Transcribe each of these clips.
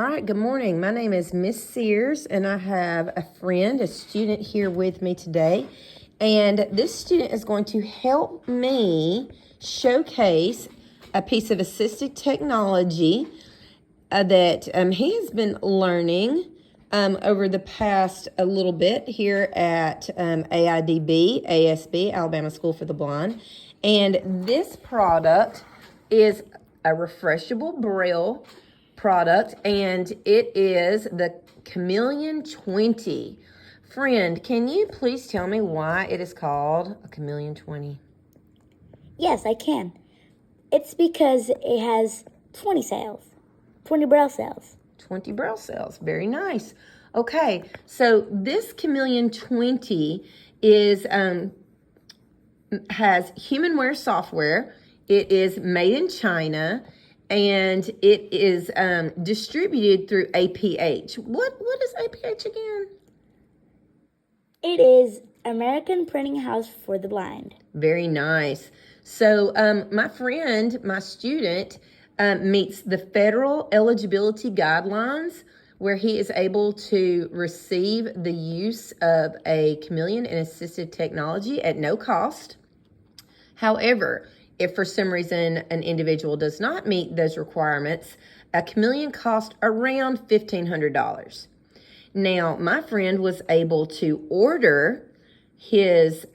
All right, good morning. My name is Miss Sears, and I have a friend, a student here with me today. And this student is going to help me showcase a piece of assistive technology that he has been learning over the past a little bit here at ASB, Alabama School for the Blind. And this product is a refreshable braille product, and it is the Chameleon 20. Friend, can you please tell me why it is called a Chameleon 20? Yes, I can. It's because it has 20 cells, 20 braille cells. 20 braille cells. Very nice. Okay, so this Chameleon 20 is has humanware software. It is made in China, and it is distributed through APH. What is APH again? It is American Printing House for the Blind. Very nice. So my friend, my student, meets the federal eligibility guidelines where he is able to receive the use of a Chameleon and assistive technology at no cost. However, if for some reason an individual does not meet those requirements, a Chameleon costs around $1,500. Now, my friend was able to order his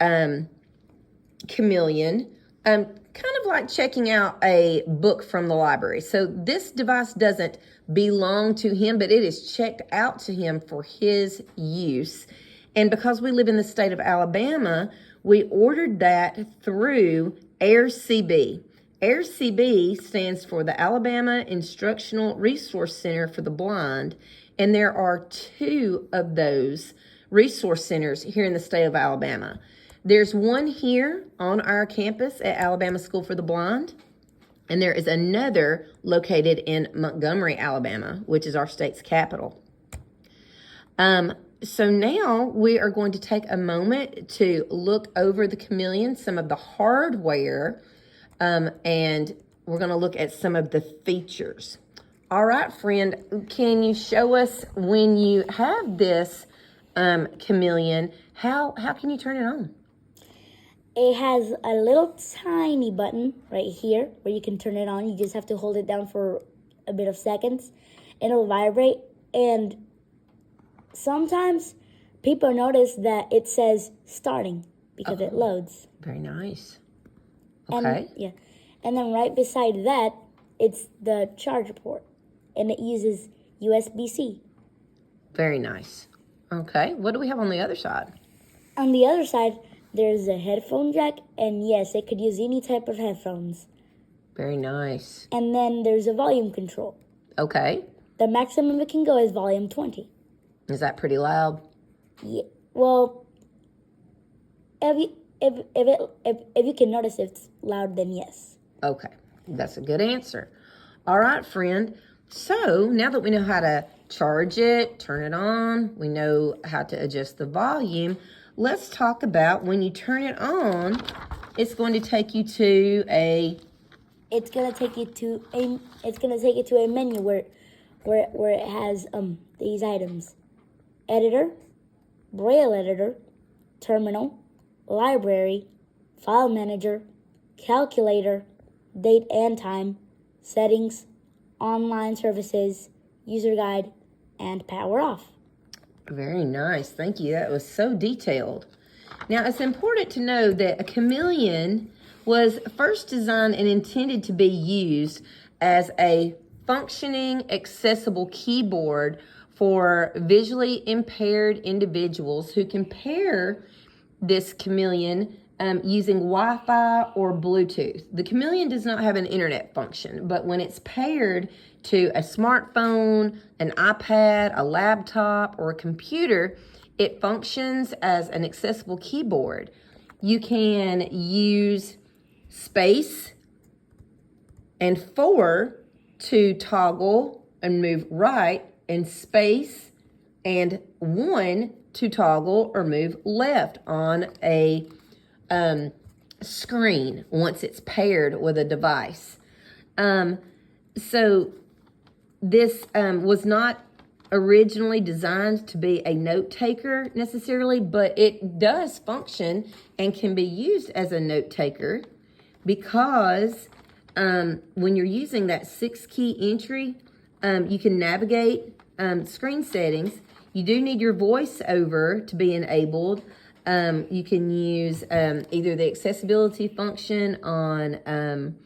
Chameleon, kind of like checking out a book from the library. So this device doesn't belong to him, but it is checked out to him for his use. And because we live in the state of Alabama, we ordered that through AIRCB. AIRCB stands for the Alabama Instructional Resource Center for the Blind, and there are 2 of those resource centers here in the state of Alabama. There's one here on our campus at Alabama School for the Blind, and there is another located in Montgomery, Alabama, which is our state's capital. So now we are going to take a moment to look over the Chameleon, some of the hardware, and we're going to look at some of the features. All right, friend, can you show us when you have this Chameleon, how can you turn it on? It has a little tiny button right here where you can turn it on. You just have to hold it down for a bit of seconds, and it'll vibrate. And sometimes people notice that it says starting because it loads. Very nice. Okay. And then right beside that, it's the charge port, and it uses USB-C. Very nice. Okay. What do we have on the other side? On the other side, there's a headphone jack, and yes, it could use any type of headphones. Very nice. And then there's a volume control. Okay. The maximum it can go is volume 20. Is that pretty loud? Yeah. Well, if you can notice it's loud, then yes. Okay. That's a good answer. All right, friend. So now that we know how to charge it, turn it on, we know how to adjust the volume, let's talk about when you turn it on, it's going to take you to a... It's gonna take you to a menu where it has these items: editor, braille editor, terminal, library, file manager, calculator, date and time, settings, online services, user guide, and power off. Very nice. Thank you. That was so detailed. Now, it's important to know that a Chameleon was first designed and intended to be used as a functioning, accessible keyboard for visually impaired individuals who can pair this Chameleon using Wi-Fi or Bluetooth. The Chameleon does not have an internet function, but when it's paired to a smartphone, an iPad, a laptop, or a computer, it functions as an accessible keyboard. You can use space and 4 to toggle and move right, and space and 1 to toggle or move left on a screen once it's paired with a device. So this was not originally designed to be a note taker necessarily, but it does function and can be used as a note taker because when you're using that 6-key entry, you can navigate screen settings. You do need your voiceover to be enabled. You can use either the accessibility function on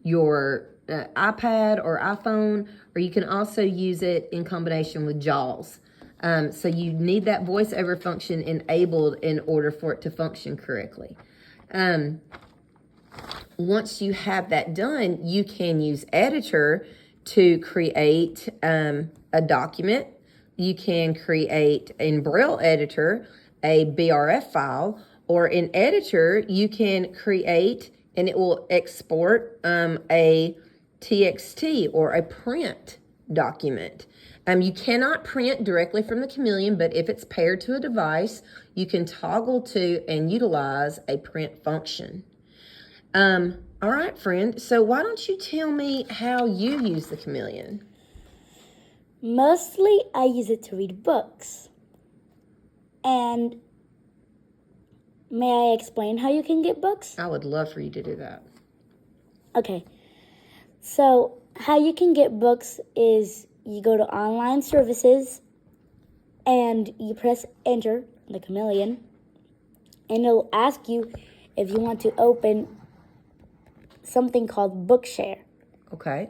your iPad or iPhone, or you can also use it in combination with JAWS. So you need that voiceover function enabled in order for it to function correctly. Once you have that done, you can use Editor to create a document. You can create in Braille Editor a BRF file, or in Editor you can create and it will export a TXT or a print document. You cannot print directly from the Chameleon, but if it's paired to a device, you can toggle to and utilize a print function. All right, friend. So why don't you tell me how you use the Chameleon? Mostly, I use it to read books. And may I explain how you can get books? I would love for you to do that. Okay. So, how you can get books is you go to online services and you press enter, the Chameleon, and it'll ask you if you want to open something called Bookshare. Okay.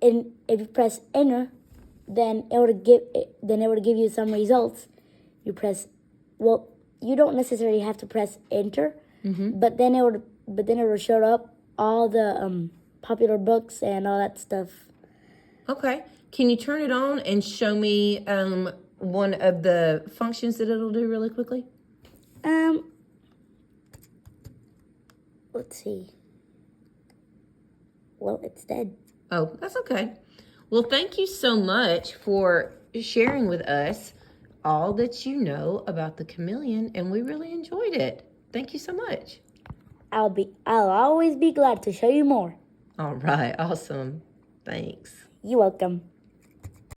And if you press enter, then it would give you some results. You press, well, you don't necessarily have to press enter, but then it would show up all the popular books and all that stuff. Okay. Can you turn it on and show me one of the functions that it'll do really quickly? Let's see. Well, it's dead. Oh, that's okay. Well, thank you so much for sharing with us all that you know about the Chameleon, and we really enjoyed it. Thank you so much. I'll always be glad to show you more. All right, awesome. Thanks. You're welcome.